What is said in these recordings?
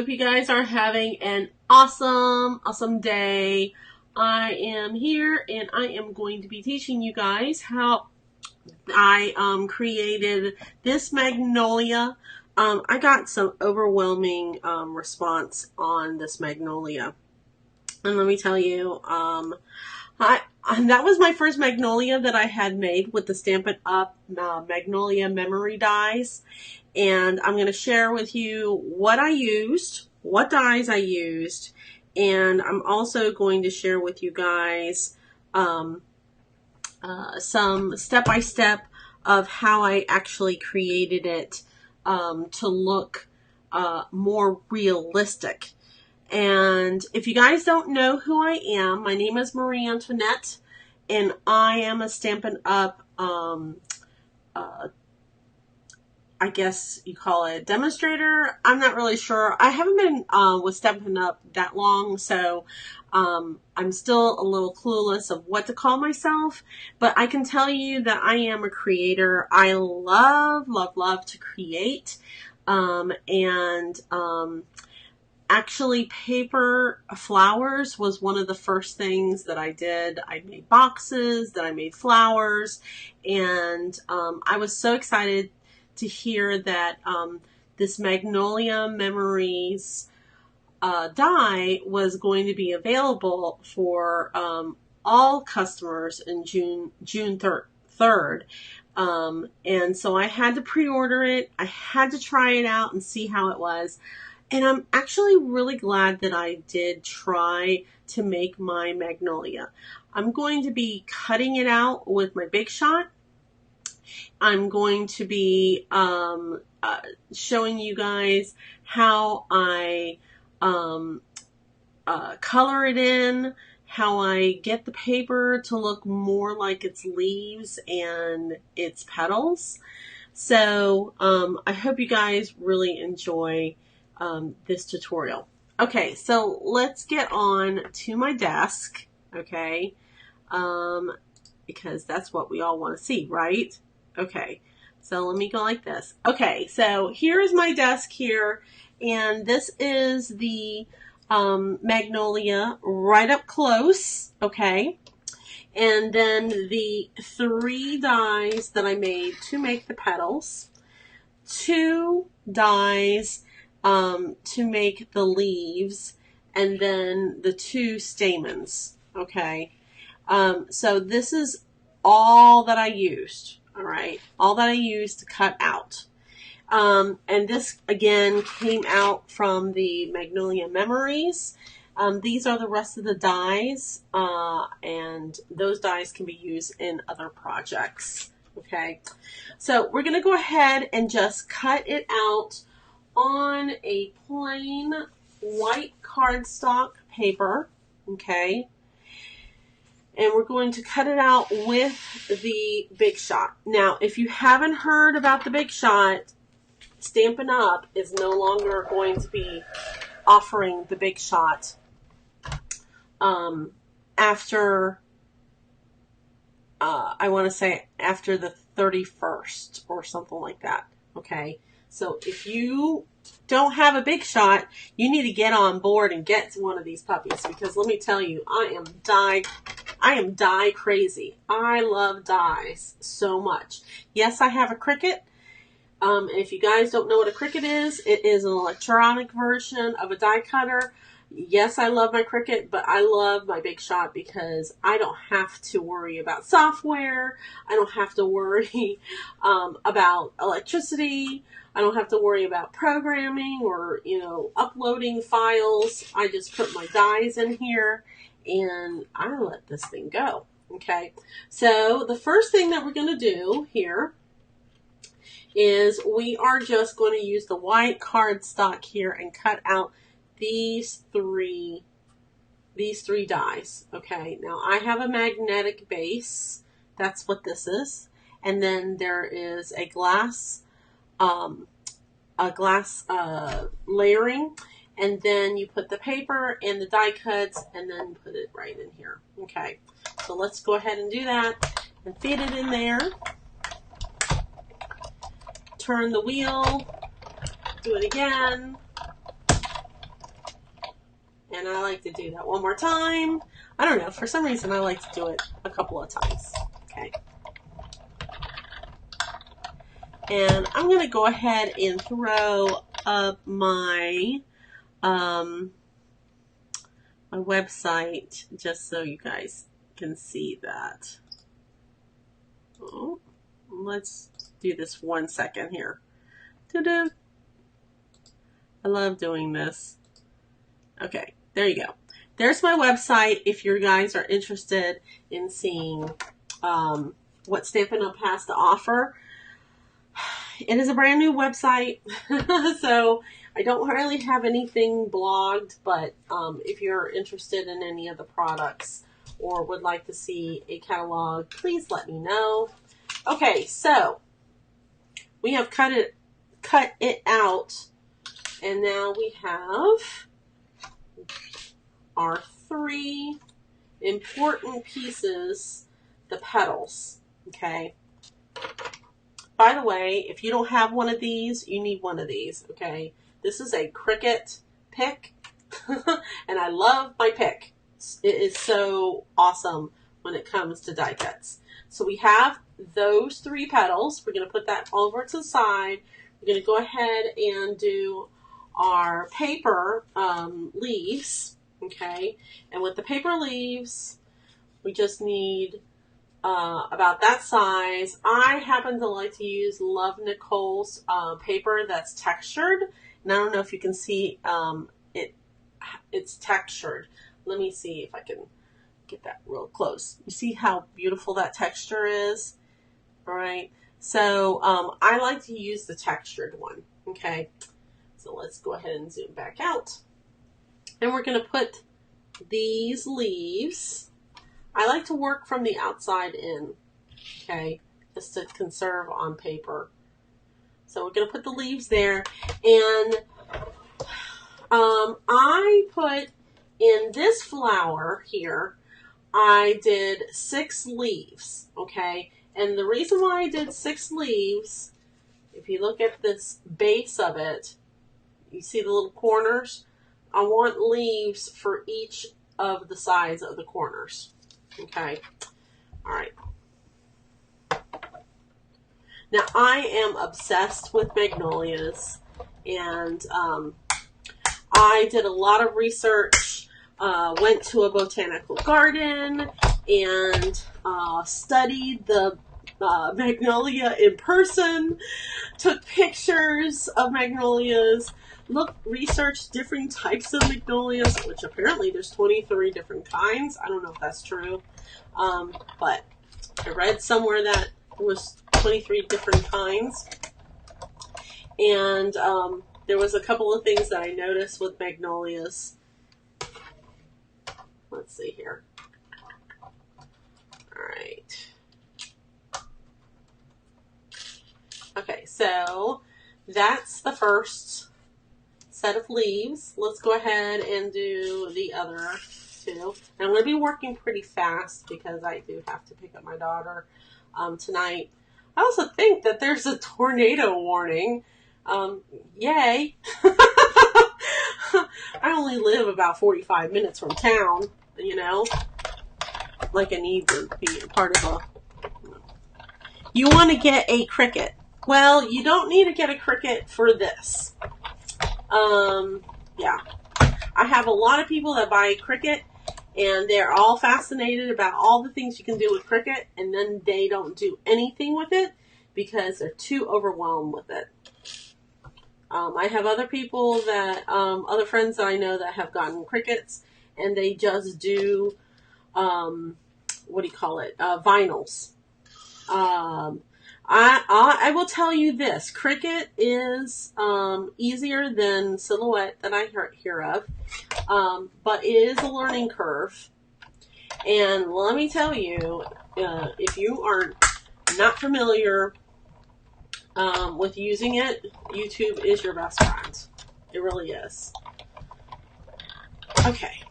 Hope you guys are having an awesome day. I am here and I am going to be teaching you guys how I created this Magnolia. I got some overwhelming response on this Magnolia. And let me tell you, that was my first Magnolia that I had made with the Stampin Up Magnolia memory dies. And I'm going to share with you what I used, what dies I used, and I'm also going to share with you guys some step-by-step of how I actually created it to look more realistic. And if you guys don't know who I am, my name is Marie Antoinette, and I am a Stampin Up I guess you call it demonstrator. I'm not really sure. I haven't been with Stampin' Up that long, so I'm still a little clueless of what to call myself. But I can tell you that I am a creator. I love to create. Actually, paper flowers was one of the first things that I did. I made boxes, then I made flowers, and I was so excited to hear that this Magnolia Memories die was going to be available for all customers in June 3rd. And so I had to pre-order it. I had to try it out and see how it was. And I'm actually really glad that I did try to make my Magnolia. I'm going to be cutting it out with my Big Shot. I'm going to be showing you guys how I color it in, how I get the paper to look more like its leaves and its petals. So I hope you guys really enjoy this tutorial. Okay, so let's get on to my desk, okay, because that's what we all want to see, right? Okay, so let me go like this. Okay, so here's my desk here, and this is the Magnolia right up close, okay? And then the 3 dies that I made to make the petals, 2 dies to make the leaves, and then the 2 stamens, okay? So this is all that I used. All right, all that I used to cut out. And this, again, came out from the Magnolia Memories. These are the rest of the dies, and those dies can be used in other projects. Okay, so we're going to go ahead and just cut it out on a plain white cardstock paper, okay? And we're going to cut it out with the Big Shot. Now, if you haven't heard about the Big Shot, Stampin' Up! Is no longer going to be offering the Big Shot after, I want to say after the 31st or something like that, okay? So if you don't have a Big Shot, you need to get on board and get one of these puppies, because let me tell you, I am die crazy. I love dies so much. Yes, I have a Cricut. If you guys don't know what a Cricut is, it is an electronic version of a die cutter. Yes, I love my Cricut, but I love my Big Shot because I don't have to worry about software. I don't have to worry about electricity. I don't have to worry about programming or, uploading files. I just put my dies in here and I let this thing go. Okay, so the first thing that we're going to do here is we are just going to use the white cardstock here and cut out these three dies. Okay, now I have a magnetic base. That's what this is. And then there is a glass layering. And then you put the paper and the die cuts and then put it right in here. Okay, so let's go ahead and do that and feed it in there. Turn the wheel, do it again. And I like to do that one more time. I don't know, for some reason I like to do it a couple of times. Okay. And I'm going to go ahead and throw up my my website just so you guys can see that. Oh, let's do this 1 second here. Ta-da! I love doing this. Okay, there you go. There's my website if you guys are interested in seeing what Stampin' Up! Has to offer. It is a brand new website, so I don't really have anything blogged, but if you're interested in any of the products or would like to see a catalog, please let me know. Okay, so we have cut it out, and now we have our 3 important pieces, the petals, okay? By the way, if you don't have one of these, you need one of these, okay? This is a Cricut pick, and I love my pick. It is so awesome when it comes to die cuts. So we have those 3 petals. We're going to put that over to the side. We're going to go ahead and do our paper leaves, okay? And with the paper leaves, we just need about that size. I happen to like to use Love Nicole's paper that's textured. And I don't know if you can see it's textured. Let me see if I can get that real close. You see how beautiful that texture is? All right. So I like to use the textured one. Okay. So let's go ahead and zoom back out. And we're going to put these leaves. I like to work from the outside in, okay, just to conserve on paper. So we're going to put the leaves there. And I put in this flower here, I did 6 leaves, okay? And the reason why I did 6 leaves, if you look at this base of it, you see the little corners? I want leaves for each of the sides of the corners. Okay. All right. Now, I am obsessed with magnolias, and I did a lot of research, went to a botanical garden, and studied the magnolia in person, took pictures of magnolias, researched different types of magnolias, which apparently there's 23 different kinds. I don't know if that's true, but I read somewhere that there was 23 different kinds. And there was a couple of things that I noticed with magnolias. Let's see here. All right. Okay, so that's the first set of leaves. Let's go ahead and do the other 2. And I'm going to be working pretty fast because I do have to pick up my daughter tonight. I also think that there's a tornado warning. Yay. I only live about 45 minutes from town, you know. Like I need to be a part of a... You want to get a Cricut. Well, you don't need to get a Cricut for this. Yeah. I have a lot of people that buy Cricut, and they're all fascinated about all the things you can do with Cricut, and then they don't do anything with it because they're too overwhelmed with it. I have other people that, other friends that I know that have gotten Cricuts, and they just do, what do you call it, vinyls. I will tell you this, Cricut is easier than Silhouette that I hear of, but it is a learning curve. And let me tell you, if you are not familiar with using it, YouTube is your best friend. It really is. Okay.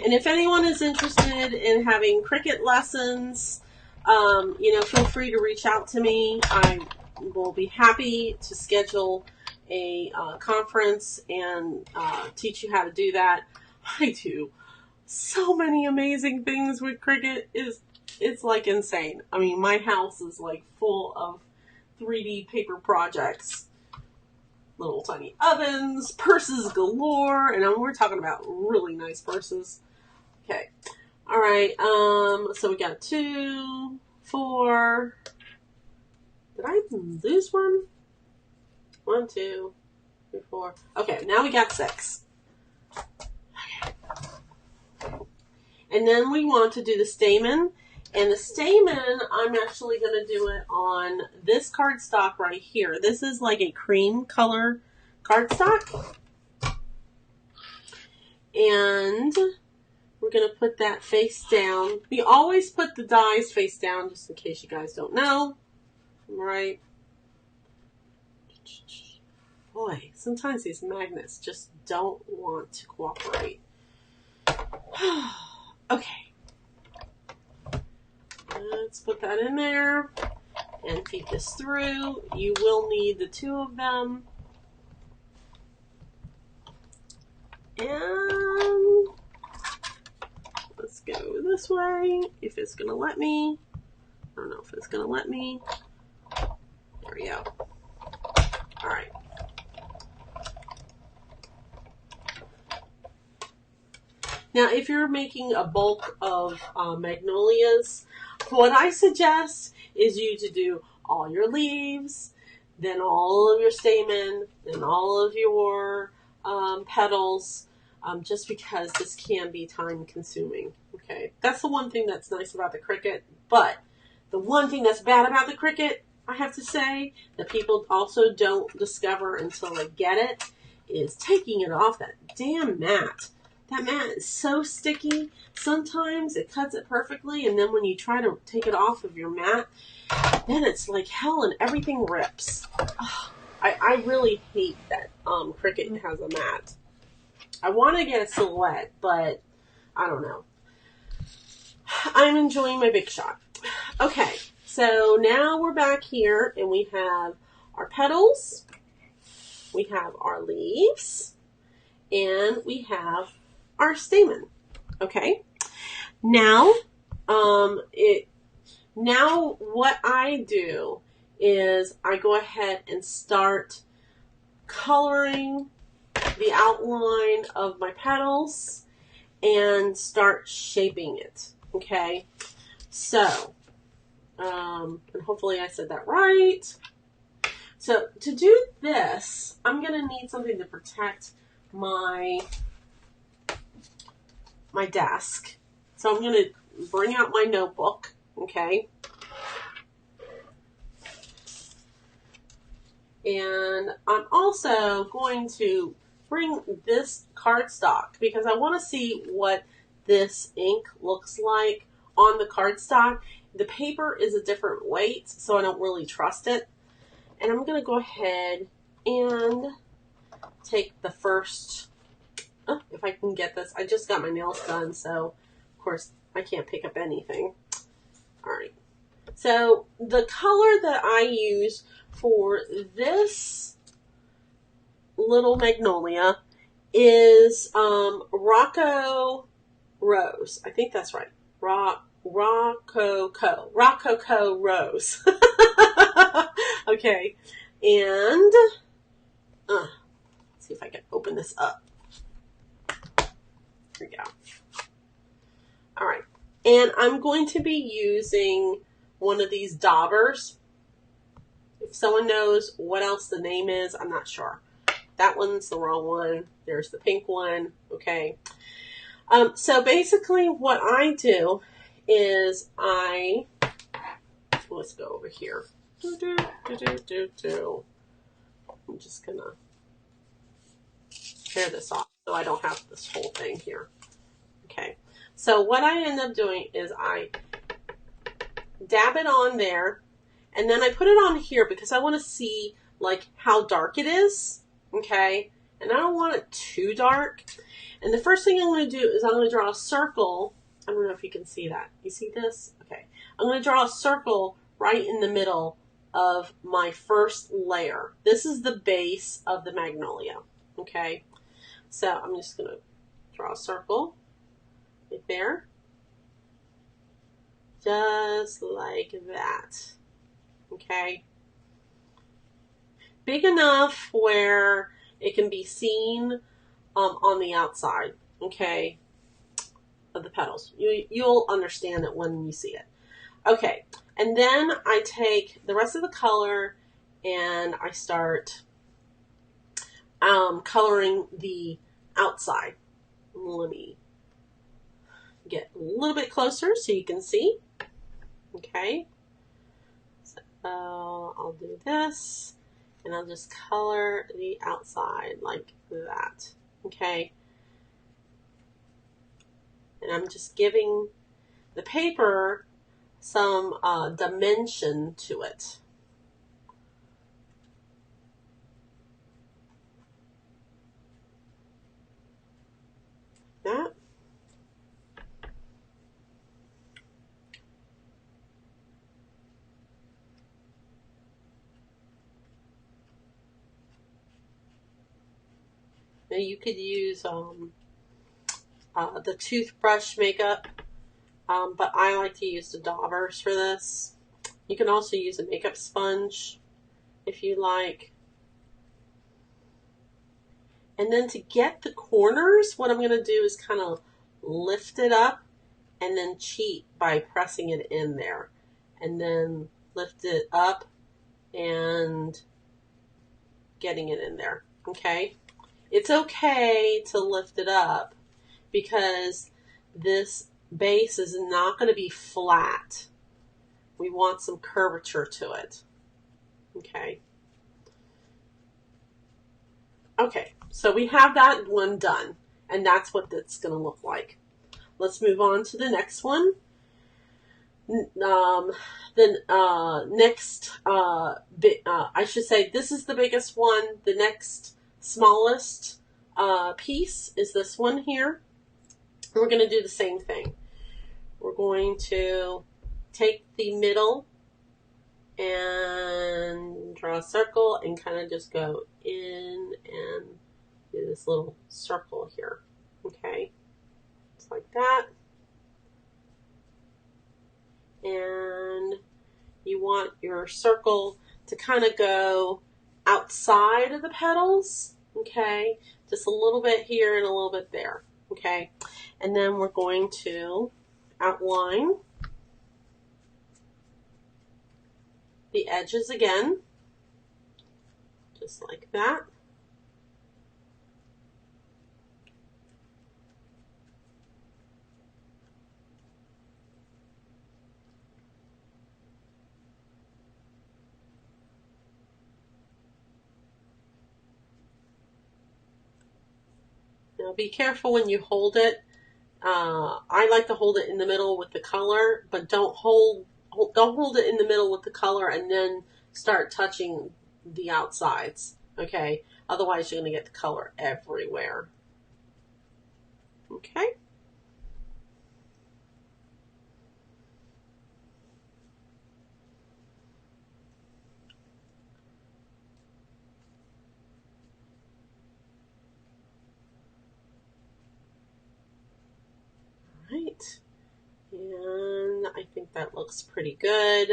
And if anyone is interested in having Cricut lessons, you know, feel free to reach out to me. I will be happy to schedule a conference and teach you how to do that. I do so many amazing things with Cricut. It's like insane. I mean, my house is like full of 3D paper projects. Little tiny ovens, purses galore, and we're talking about really nice purses. Okay. All right. So we got 2, 4. Did I lose one? 1, 2, 3, 4. Okay, now we got 6. Okay. And then we want to do the stamen. And the stamen, I'm actually going to do it on this cardstock right here. This is like a cream color cardstock. And we're going to put that face down. We always put the dies face down, just in case you guys don't know. Right? Boy, sometimes these magnets just don't want to cooperate. Okay. Let's put that in there and feed this through. You will need the 2 of them. And let's go this way, if it's going to let me. I don't know if it's going to let me. There we go. All right. Now, if you're making a bulk of magnolias, what I suggest is you to do all your leaves, then all of your stamen, then all of your petals, just because this can be time consuming. Okay, that's the one thing that's nice about the Cricut. But the one thing that's bad about the Cricut, I have to say, that people also don't discover until they get it, is taking it off that damn mat. That mat is so sticky. Sometimes it cuts it perfectly, and then when you try to take it off of your mat, then it's like hell and everything rips. Oh, I really hate that Cricut has a mat. I want to get a silhouette, but I don't know. I'm enjoying my Big Shot. Okay, so now we're back here, and we have our petals, we have our leaves, and we have our stamen. Okay. Now, now what I do is I go ahead and start coloring the outline of my petals and start shaping it. Okay. So, and hopefully I said that right. So to do this, I'm going to need something to protect my desk. So I'm going to bring out my notebook, okay? And I'm also going to bring this cardstock because I want to see what this ink looks like on the cardstock. The paper is a different weight, so I don't really trust it. And I'm going to go ahead and take the first... if I can get this. I just got my nails done, so of course I can't pick up anything. All right. So the color that I use for this little magnolia is Rococo Rose. I think that's right. Rococo Rose. Okay. And let's see if I can open this up. Here we go. All right. And I'm going to be using one of these daubers. If someone knows what else the name is, I'm not sure. That one's the wrong one. There's the pink one. Okay. So basically what I do is let's go over here. I'm just going to tear this off so I don't have this whole thing here. Okay. So what I end up doing is I dab it on there, and then I put it on here because I want to see like how dark it is. Okay. And I don't want it too dark. And the first thing I'm going to do is I'm going to draw a circle. I don't know if you can see that. You see this? Okay. I'm going to draw a circle right in the middle of my first layer. This is the base of the magnolia. Okay. So I'm just going to Draw a circle right there. Just like that. Okay. Big enough where it can be seen on the outside, okay, of the petals. You'll understand it when you see it. Okay, and then I take the rest of the color and I start coloring the outside. Let me get a little bit closer so you can see. Okay, so I'll do this and I'll just color the outside like that. Okay, and I'm just giving the paper some dimension to it. That. Now you could use the toothbrush makeup, but I like to use the daubers for this. You can also use a makeup sponge if you like. And then to get the corners, what I'm going to do is kind of lift it up and then cheat by pressing it in there. And then lift it up and getting it in there. Okay? It's okay to lift it up because this base is not going to be flat. We want some curvature to it. Okay. Okay, so we have that one done, and that's what it's going to look like. Let's move on to the next one. I should say this is the biggest one. The next smallest piece is this one here. And we're going to do the same thing. We're going to take the middle and draw a circle and kind of just go in and do this little circle here. Okay, just like that. And you want your circle to kind of go outside of the petals. Okay, just a little bit here and a little bit there. Okay, and then we're going to outline the edges again, just like that. Now be careful when you hold it. I like to hold it in the middle with the color, but don't hold it in the middle with the color and then start touching the outsides. Okay, otherwise you're going to get the color everywhere. Okay. Right, and I think that looks pretty good.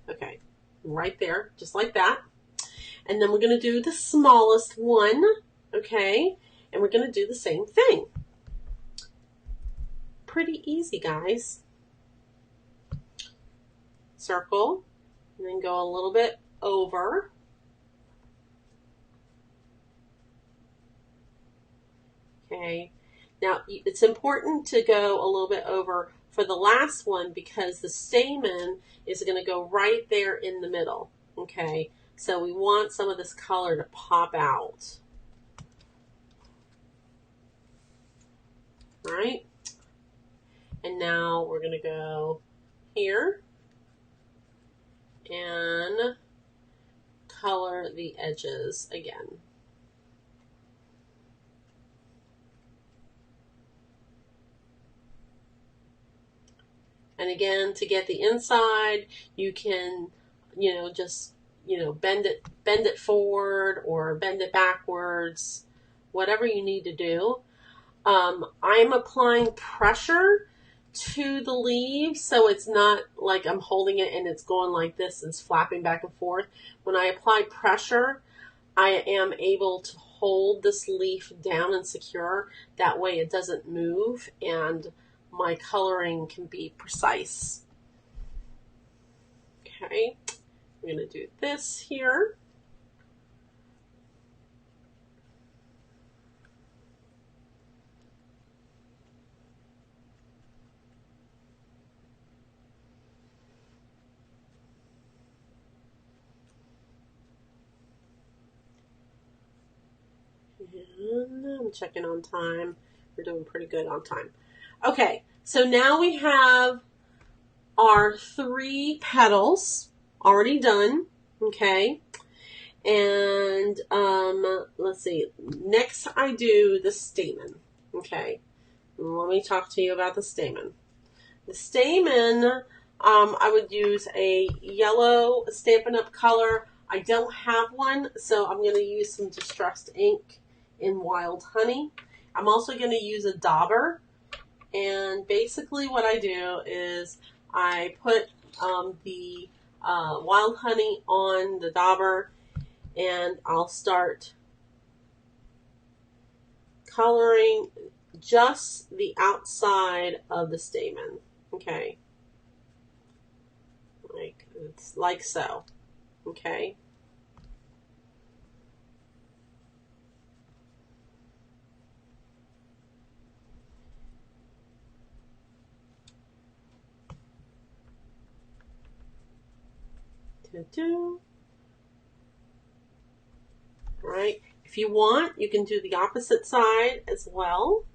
Okay, right there, just like that. And then we're going to do the smallest one, okay, and we're going to do the same thing. Pretty easy, guys. Circle, and then go a little bit over. Okay. Now, it's important to go a little bit over for the last one because the stamen is going to go right there in the middle, okay? So we want some of this color to pop out. All right? And now we're going to go here and color the edges again. And again, to get the inside, you can, just, bend it forward or bend it backwards, whatever you need to do. I'm applying pressure to the leaves, so it's not like I'm holding it and it's going like this and it's flapping back and forth. When I apply pressure, I am able to hold this leaf down and secure. That way it doesn't move and my coloring can be precise. Okay, I'm going to do this here. And I'm checking on time. We're doing pretty good on time. Okay, so now we have our 3 petals already done. Okay, and let's see. Next, I do the stamen. Okay, let me talk to you about the stamen. The stamen, I would use a yellow Stampin' Up color. I don't have one, so I'm going to use some distressed ink in Wild Honey. I'm also going to use a dauber, and basically what I do is I put the Wild Honey on the dauber, and I'll start coloring just the outside of the stamen. Okay, like so. Okay. All right. If you want, you can do the opposite side as well.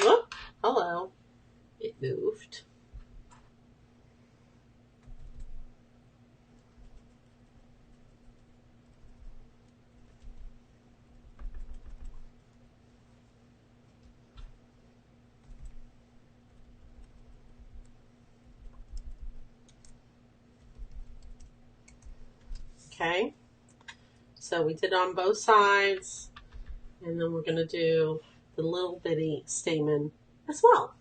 Whoop. Hello. It moved. Okay. So we did it on both sides, and then we're going to do the little bitty stamen as well.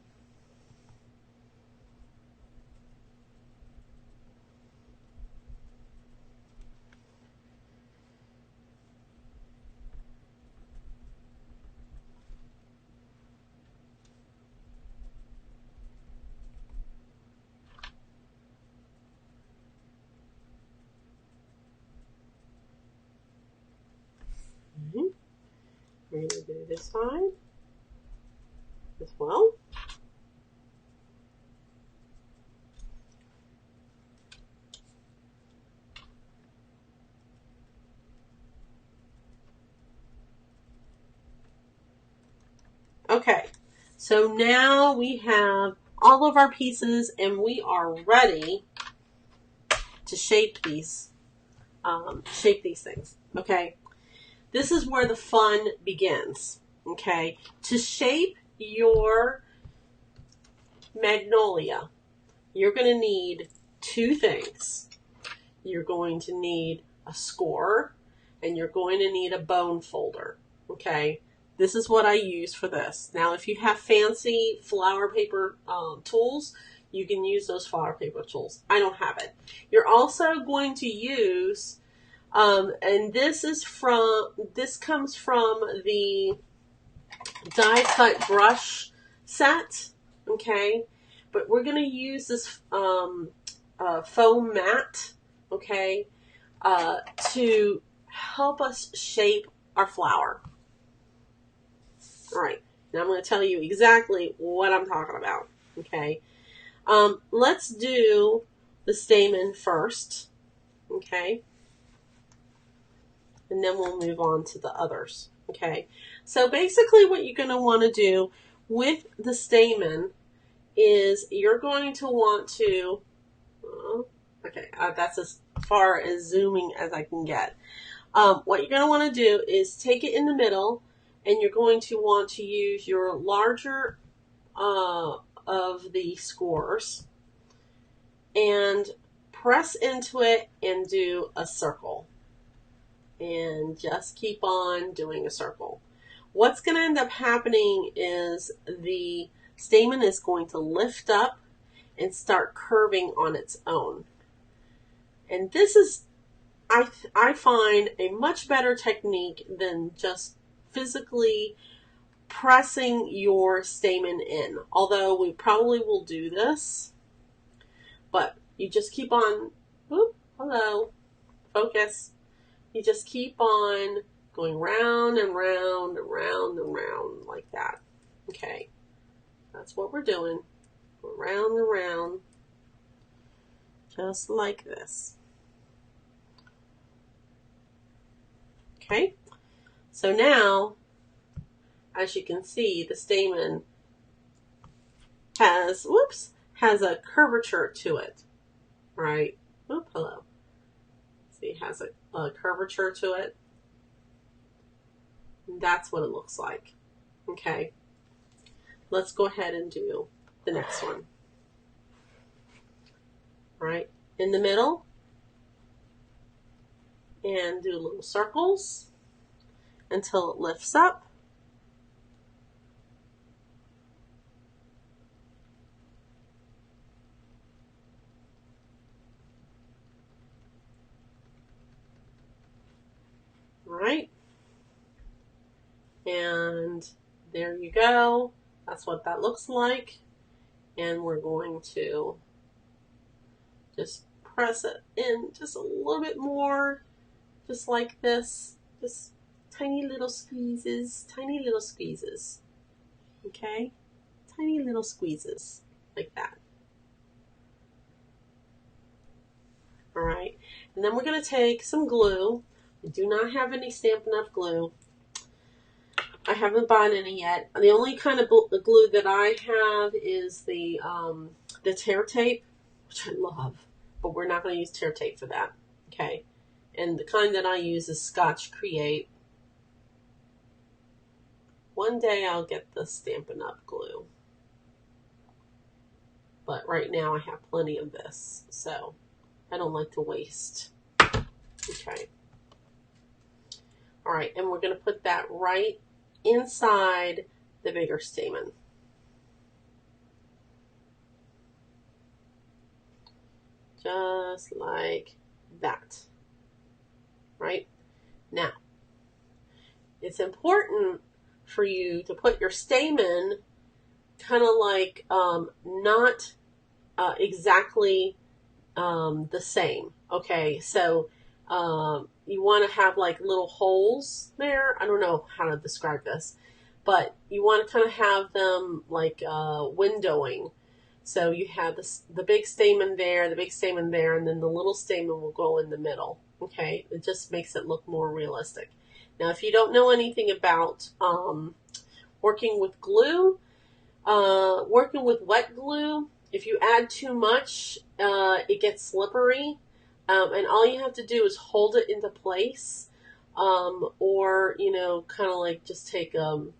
We're going to do this side as well. Okay, so now we have all of our pieces and we are ready to shape these things. Okay, this is where the fun begins. Okay, to shape your magnolia, you're going to need 2 things. You're going to need a score and you're going to need a bone folder. Okay, this is what I use for this. Now, if you have fancy flower paper tools, you can use those flower paper tools. I don't have it. You're also going to use, and this comes from the die cut brush set. Okay, but we're going to use this foam mat. Okay, to help us shape our flower. All right, now I'm going to tell you exactly what I'm talking about. Okay, let's do the stamen first. Okay, and then we'll move on to the others. Okay, so basically what you're going to want to do with the stamen is you're going to want to, that's as far as zooming as I can get. What you're going to want to do is take it in the middle, and you're going to want to use your larger of the scores and press into it and do a circle. And just keep on doing a circle. what's going to end up happening is the stamen is going to lift up and start curving on its own. And this is, I find, a much better technique than just physically pressing your stamen in. Although we probably will do this, but you just keep on, whoop, hello, focus. You just keep on going round and round and round and round like that. Okay, that's what we're doing. Go round and round, just like this. Okay, so now, as you can see, the stamen has, has a curvature to it, right? Oop, hello. See, it has a curvature to it. And that's what it looks like. Okay, let's go ahead and do the next one. All right, in the middle, and do little circles until it lifts up. All right, and there you go. That's what that looks like. And we're going to just press it in just a little bit more, just like this. Just tiny little squeezes, okay? Tiny little squeezes, like that. All right, and then we're gonna take some glue. I do not have any Stampin' Up glue. I haven't bought any yet. The only kind of glue that I have is the tear tape, which I love, but we're not going to use tear tape for that, okay? And the kind that I use is Scotch Create. One day I'll get the Stampin' Up glue, but right now I have plenty of this, so I don't like to waste. Okay. All right, and we're going to put that right inside the bigger stamen. Just like that. Right? Now, it's important for you to put your stamen kind of like not exactly the same. Okay, so you want to have like little holes there. I don't know how to describe this, but you want to kind of have them like windowing. So you have the big stamen there, the big stamen there, and then the little stamen will go in the middle. Okay, it just makes it look more realistic. Now, if you don't know anything about working with glue, working with wet glue, if you add too much, it gets slippery. And all you have to do is hold it into place, or, you know, kind of like just take, allow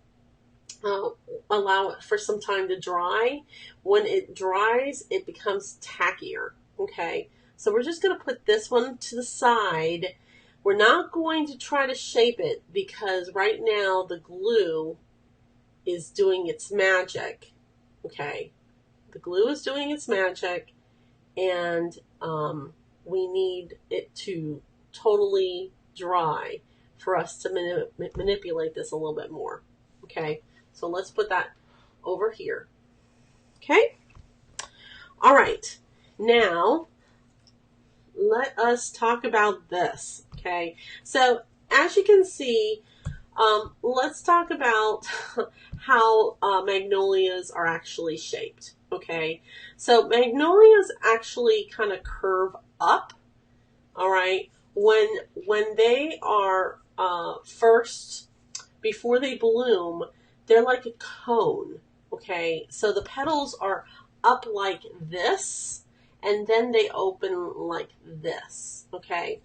it for some time to dry. When it dries, it becomes tackier, okay? So we're just going to put this one to the side. We're not going to try to shape it because right now the glue is doing its magic, okay? The glue is doing its magic, and, we need it to totally dry for us to manipulate this a little bit more. Okay, so let's put that over here. Okay, all right, now let us talk about this. Okay, so as you can see, let's talk about how magnolias are actually shaped. Okay, so magnolias actually kind of curve up. All right, when they are first, before they bloom, they're like a cone. Okay, so the petals are up like this, and then they open like this. Okay,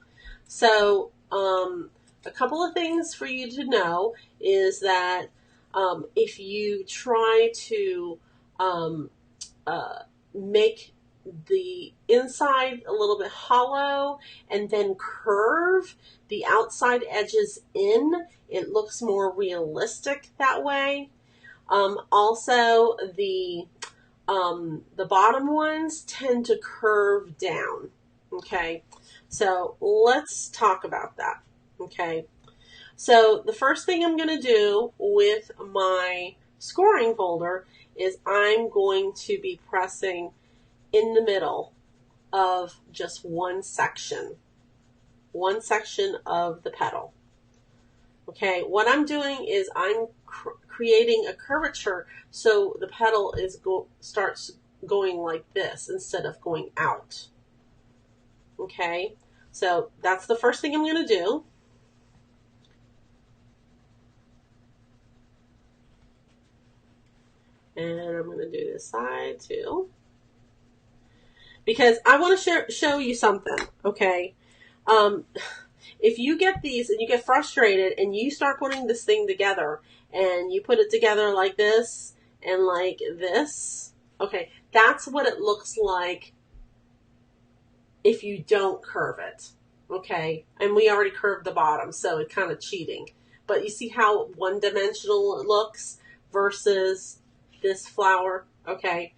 so a couple of things for you to know is that if you try to make the inside a little bit hollow and then curve the outside edges in. It looks more realistic that way. Also, the bottom ones tend to curve down. Okay, so let's talk about that. Okay, so the first thing I'm going to do with my scoring folder is I'm going to be pressing in the middle of just one section of the petal. Okay, what I'm doing is I'm creating a curvature so the petal is starts going like this instead of going out. Okay, so that's the first thing I'm going to do. And I'm going to do this side too. Because I want to show you something, okay? If you get these and you get frustrated and you start putting this thing together and you put it together like this and like this, okay, that's what it looks like if you don't curve it, okay? And we already curved the bottom, so it's kind of cheating. But you see how one-dimensional it looks versus this flower, okay?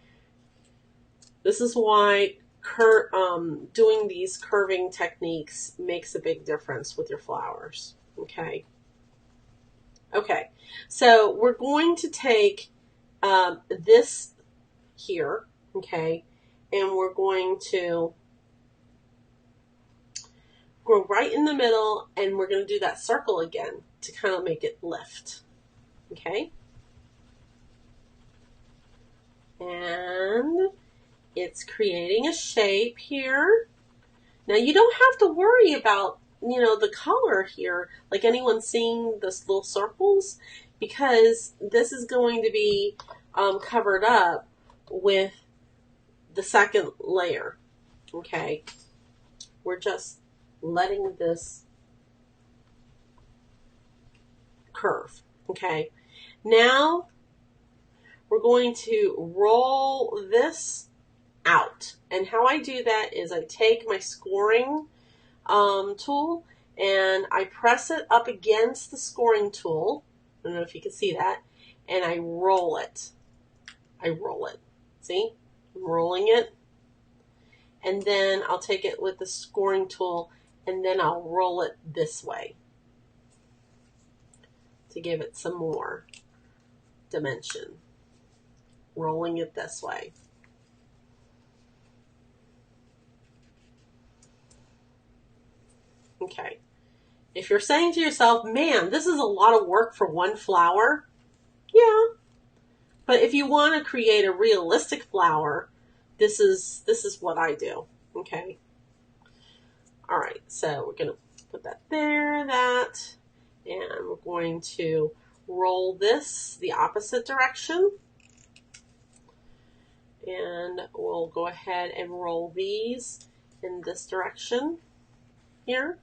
This is why doing these curving techniques makes a big difference with your flowers, okay? Okay, so we're going to take this here, okay, and we're going to go right in the middle, and we're going to do that circle again to kind of make it lift, okay? And it's creating a shape here. Now you don't have to worry about, the color here, like anyone seeing those little circles, because this is going to be covered up with the second layer, okay? We're just letting this curve, okay? Now we're going to roll this out. And how I do that is I take my scoring tool and I press it up against the scoring tool. I don't know if you can see that. And I roll it. See? I'm rolling it. And then I'll take it with the scoring tool and then I'll roll it this way to give it some more dimension. Rolling it this way. Okay. If you're saying to yourself, man, this is a lot of work for one flower, yeah. But if you want to create a realistic flower, this is what I do. Okay. All right. So we're going to put that there, that, and we're going to roll this the opposite direction. And we'll go ahead and roll these in this direction here.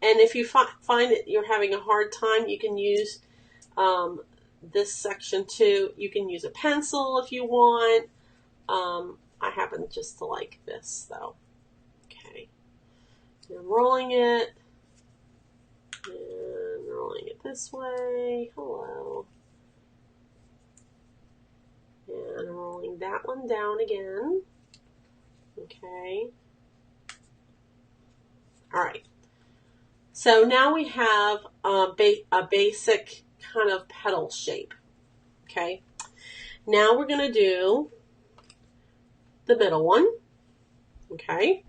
And if you find that you're having a hard time, you can use this section too. You can use a pencil if you want. I happen just to like this though. Okay. And I'm rolling it. And rolling it this way. Hello. And I'm rolling that one down again. Okay. All right. So now we have a basic kind of petal shape, okay? Now we're going to do the middle one, okay?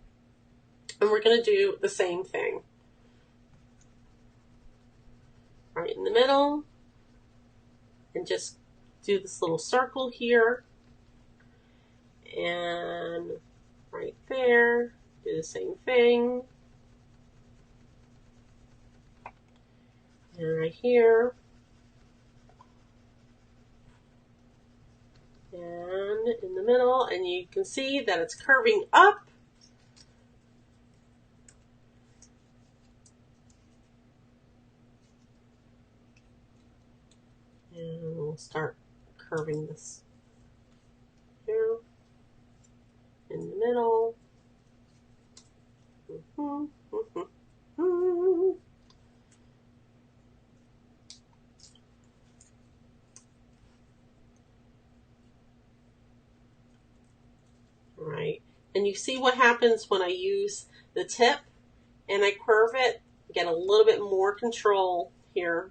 And we're going to do the same thing. Right in the middle, and just do this little circle here. And right there, do the same thing. And right here. And in the middle, and you can see that it's curving up. And we'll start curving this And you see what happens when I use the tip and I curve it, get a little bit more control here.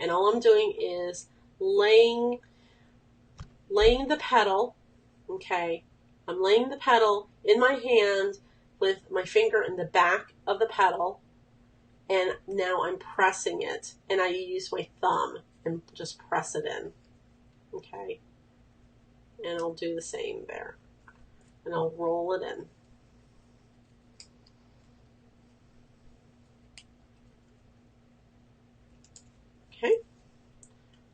And all I'm doing is laying the petal, okay? I'm laying the petal in my hand with my finger in the back of the petal, and now I'm pressing it, and I use my thumb and just press it in, okay? And I'll do the same there, and I'll roll it in. Okay,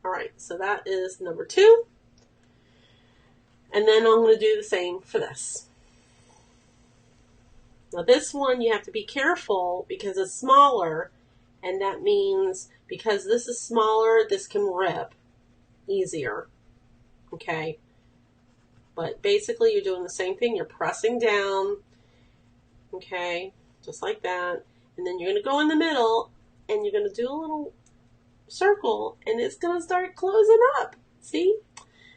all right, so that is number 2. And then I'm going to do the same for this. Now this one you have to be careful because it's smaller, and that means because this is smaller, this can rip easier, okay? But basically you're doing the same thing. You're pressing down, okay, just like that. And then you're going to go in the middle, and you're going to do a little circle, and it's going to start closing up. See?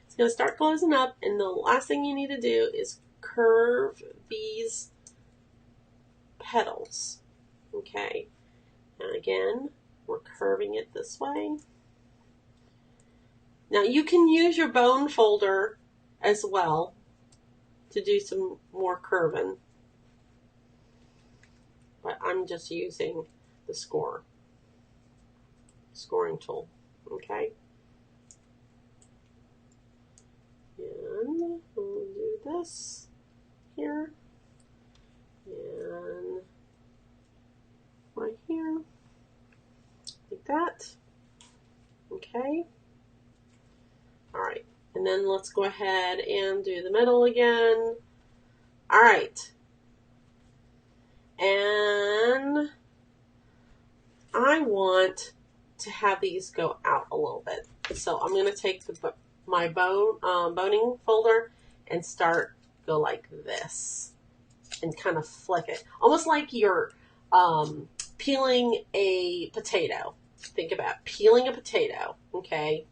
It's going to start closing up, and the last thing you need to do is curve these petals, okay? And again, we're curving it this way. Now you can use your bone folder as well to do some more curving, but I'm just using the scoring tool, okay? And we'll do this here and right here, like that, okay? All right, and then let's go ahead and do the middle again. All right, and I want to have these go out a little bit, so I'm going to take my boning folder and go like this and kind of flick it, almost like you're peeling a potato. Think about peeling a potato, okay?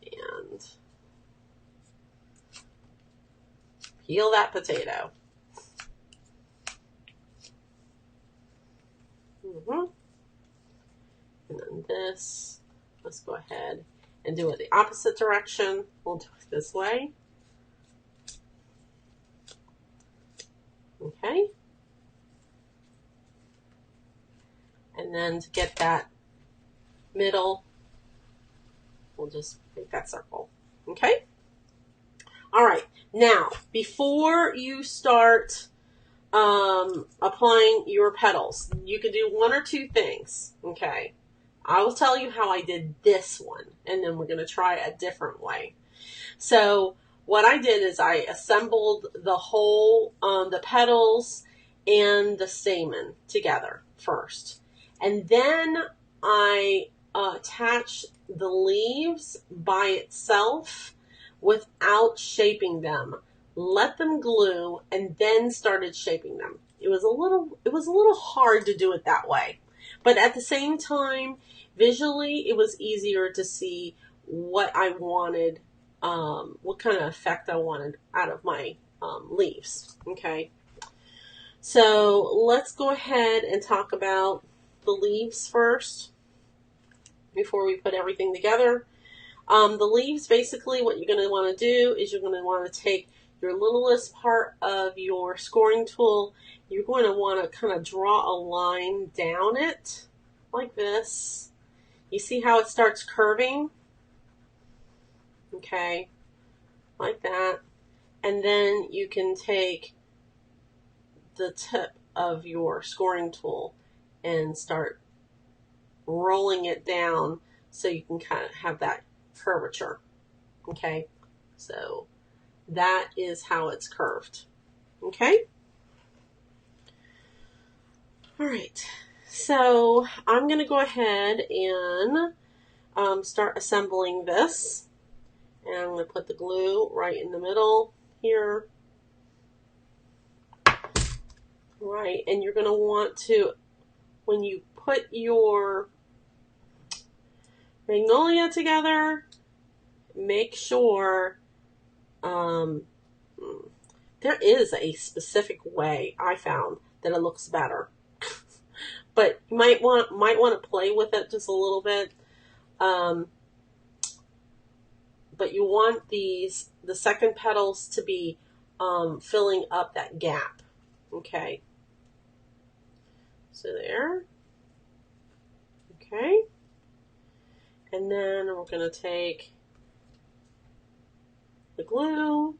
And peel that potato. And then this, let's go ahead and do it the opposite direction. We'll do it this way. Okay. And then to get that middle, we'll just make that circle. Okay? All right. Now, before you start applying your petals, you can do one or two things. Okay? I will tell you how I did this one, and then we're going to try a different way. So what I did is I assembled the whole, the petals and the stamen together first. And then I attached the leaves by itself without shaping them. Let them glue and then started shaping them. It was a little hard to do it that way. But at the same time, visually, it was easier to see what I wanted, what kind of effect I wanted out of my leaves. Okay, so let's go ahead and talk about the leaves first before we put everything together. The leaves, basically, what you're going to want to do is you're going to want to take your littlest part of your scoring tool. You're going to want to kind of draw a line down it like this. You see how it starts curving? Okay, like that. And then you can take the tip of your scoring tool and start rolling it down so you can kind of have that curvature. Okay, so that is how it's curved. Okay, all right, so I'm going to go ahead and start assembling this, and I'm going to put the glue right in the middle here. Right, and you're going to want to, when you put your Magnolia together, make sure there is a specific way I found that it looks better. But you might want to play with it just a little bit. But you want the second petals to be filling up that gap. Okay. So there. Okay. And then we're going to take the glue,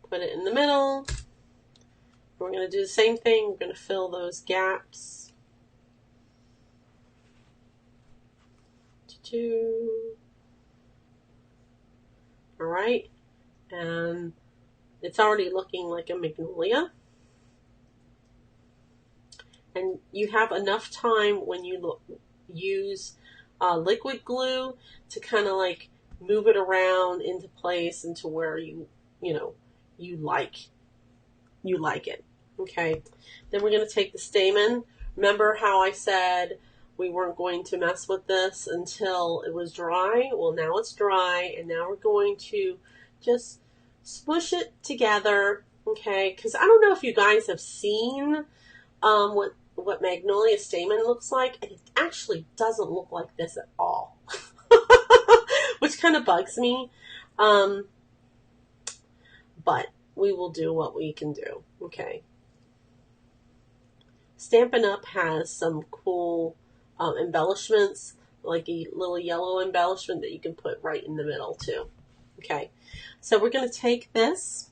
put it in the middle. We're going to do the same thing. We're going to fill those gaps. All right. And it's already looking like a magnolia. And you have enough time when you use liquid glue to kind of like move it around into place into where you like it. Okay. Then we're going to take the stamen. Remember how I said we weren't going to mess with this until it was dry? Well, now it's dry, and now we're going to just smush it together. Okay. Because I don't know if you guys have seen what Magnolia stamen looks like, and it actually doesn't look like this at all, which kind of bugs me. But we will do what we can do. Okay. Stampin' Up has some cool embellishments, like a little yellow embellishment that you can put right in the middle too. Okay. So we're going to take this,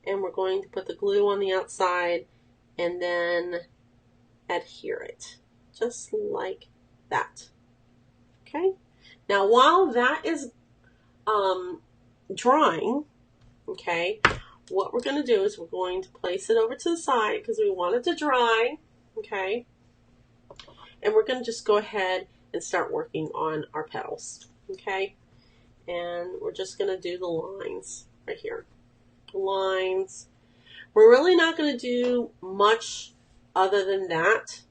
and we're going to put the glue on the outside, and then adhere it, just like that. Okay. Now, while that is drying, okay, what we're going to do is we're going to place it over to the side because we want it to dry. Okay. And we're going to just go ahead and start working on our petals. Okay. And we're just going to do the lines right here. Lines. We're really not going to do much other than that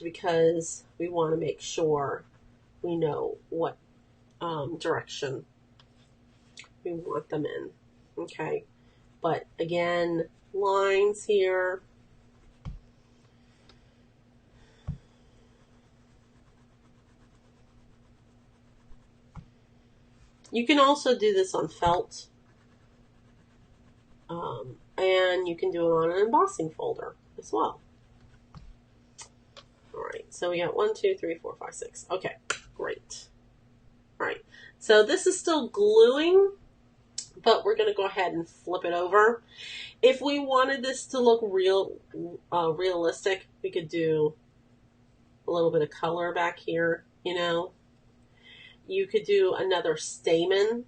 because we want to make sure we know what direction we want them in. Okay. But again, lines here. You can also do this on felt. And you can do it on an embossing folder as well. All right, so we got 1, 2, 3, 4, 5, 6. Okay, great. All right, so this is still gluing, but we're going to go ahead and flip it over. If we wanted this to look realistic, we could do a little bit of color back here, you know. You could do another stamen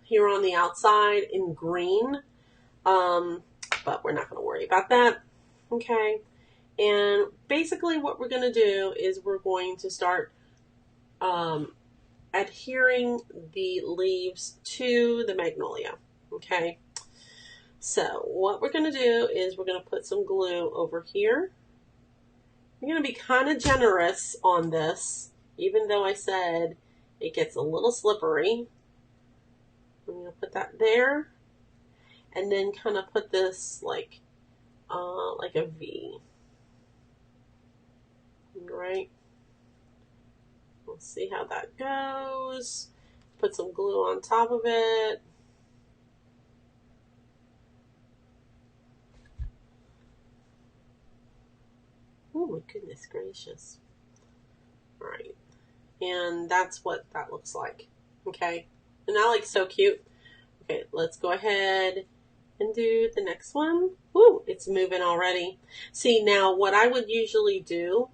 here on the outside in green. But we're not going to worry about that. Okay. And basically what we're going to do is we're going to start adhering the leaves to the magnolia. Okay. So what we're going to do is we're going to put some glue over here. I'm going to be kind of generous on this, even though I said it gets a little slippery. I'm going to put that there. And then kind of put this like a V. Right? We'll see how that goes. Put some glue on top of it. Oh my goodness gracious. All right. And that's what that looks like. Okay. And that looks so cute. Okay, let's go ahead and do the next one. Woo, it's moving already. See, now what I would usually do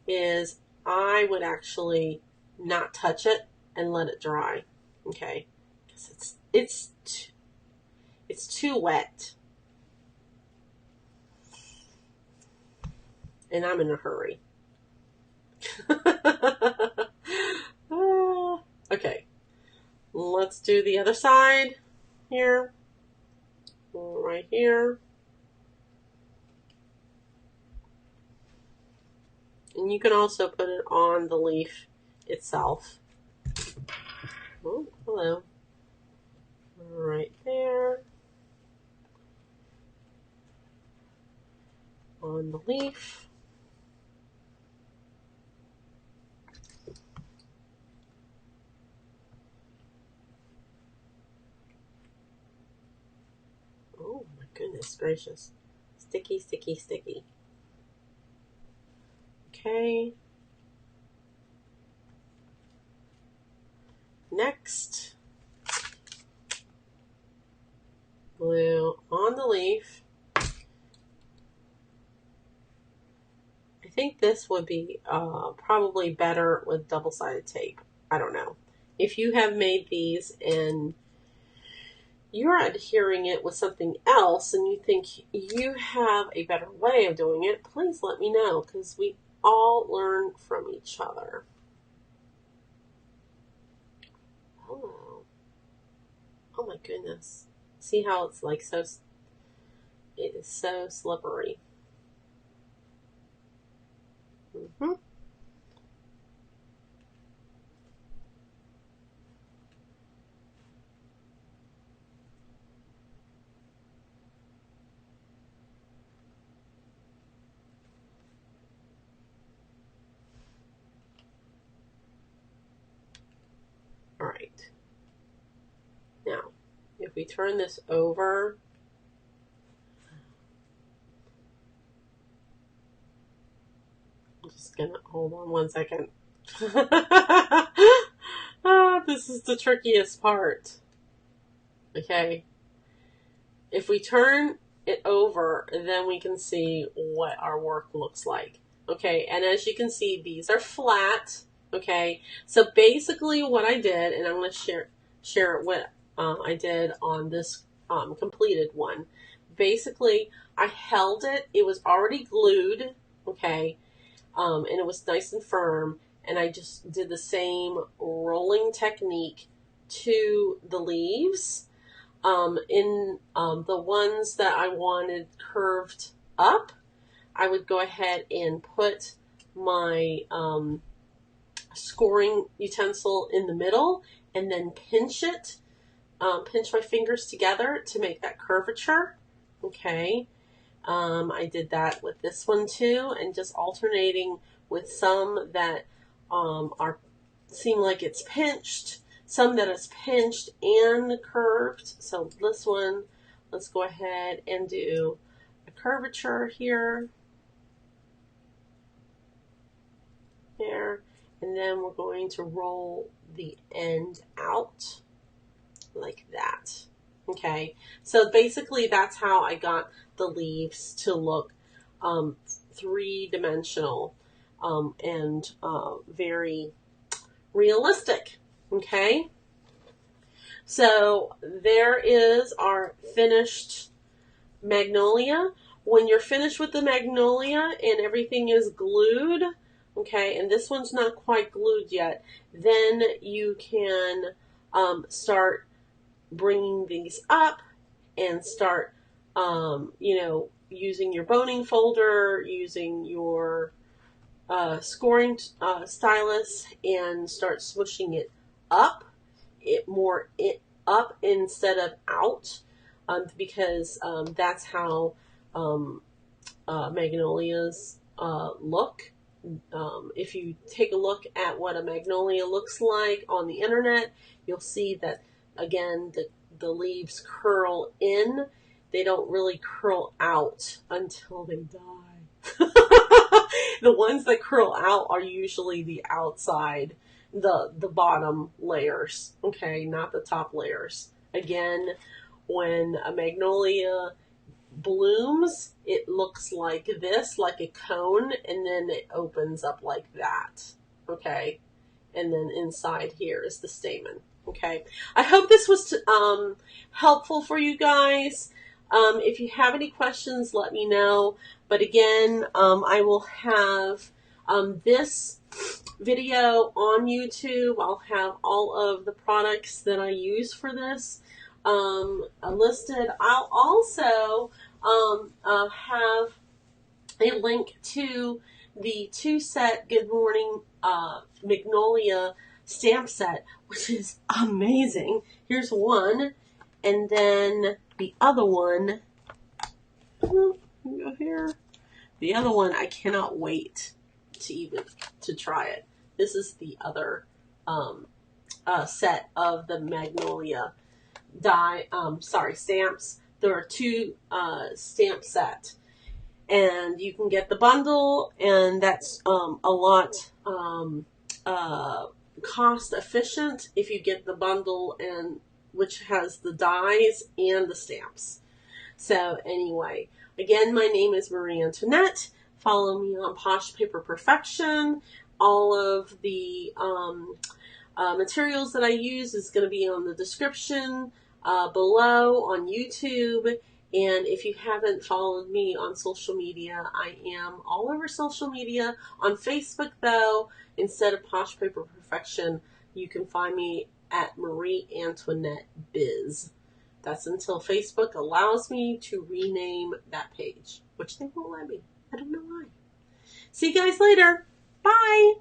is I would actually not touch it and let it dry. Okay, because it's too wet, and I'm in a hurry. Okay, let's do the other side here. Right here. And you can also put it on the leaf itself. Oh, hello. Right there. on the leaf. Oh my goodness gracious. Sticky, sticky, sticky. Okay. Next, glue on the leaf. I think this would be probably better with double-sided tape. I don't know. If you have made these and you're adhering it with something else and you think you have a better way of doing it, please let me know, because we all learn from each other. Hello. Oh my goodness. See how it's like so, it is so slippery. Mm-hmm. All right. Now, if we turn this over, I'm just gonna hold on one second. This is the trickiest part. Okay. If we turn it over, then we can see what our work looks like. Okay, and as you can see, these are flat. Okay, so basically what I did, and I'm going to share what I did on this completed one. Basically, I held it. It was already glued. Okay, and it was nice and firm. And I just did the same rolling technique to the leaves. In the ones that I wanted curved up, I would go ahead and put my scoring utensil in the middle and then pinch it, pinch my fingers together to make that curvature. Okay, I did that with this one too, and just alternating with some that seem like it's pinched, some that is pinched and curved. So this one, let's go ahead and do a curvature here, there, and then we're going to roll the end out like that. Okay, so basically that's how I got the leaves to look three-dimensional and very realistic. Okay, so there is our finished Magnolia. When you're finished with the Magnolia and everything is glued, okay, and this one's not quite glued yet, then you can start bringing these up and start, you know, using your boning folder, using your scoring stylus, and start swooshing it up, up instead of out, because that's how Magnolias look. If you take a look at what a Magnolia looks like on the internet, you'll see that, again, the leaves curl in. They don't really curl out until they die. The ones that curl out are usually the outside, the bottom layers, okay, not the top layers. Again, when a Magnolia blooms, it looks like this, like a cone, and then it opens up like that, okay? And then inside here is the stamen, okay? I hope this was helpful for you guys. If you have any questions, let me know. But again, I will have this video on YouTube. I'll have all of the products that I use for this listed. I'll also have a link to the 2-set Good Morning Magnolia stamp set, which is amazing. Here's one, and then the other one, go here. The other one, I cannot wait to try it. This is the other set of the Magnolia stamps. There are 2 stamp set, and you can get the bundle, and that's a lot cost efficient if you get the bundle, and which has the dies and the stamps. So anyway, again, my name is Marie Antoinette. Follow me on Poshpaperperfection. All of the materials that I use is going to be on the description below on YouTube. And if you haven't followed me on social media, I am all over social media. On Facebook, though, instead of Poshpaperperfection, you can find me at Marie Antoinette Biz. That's until Facebook allows me to rename that page, which they won't let me. I don't know why. See you guys later. Bye.